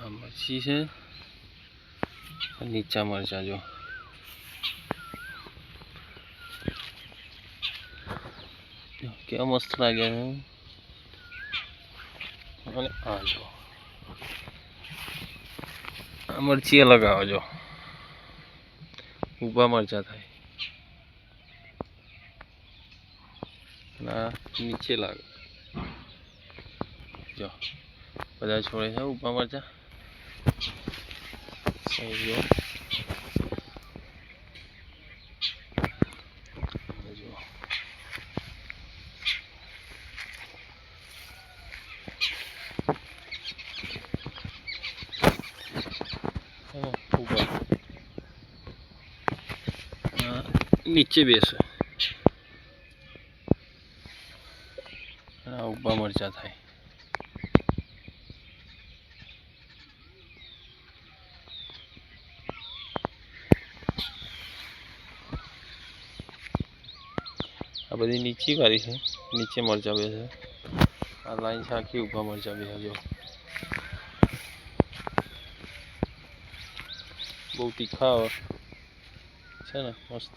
આ મરચી છે, નીચા મરચા જો કેવા મસ્ત લાગ્યા છે. અને આ જો આ મરચી અલગ આવે જો, ઊભા મરચા થાય ના નીચે લાગે જો બધા છોડે છે ઊભા મરચા. જો નીચે બેસે ઊભા મરચા થાય. આ બધી નીચી વાળી છે, નીચે મરચા બેસે. આ લાઈન છે આખી ઊભા મરચા બેસે જો, બહુ તીખા છે ને મસ્ત.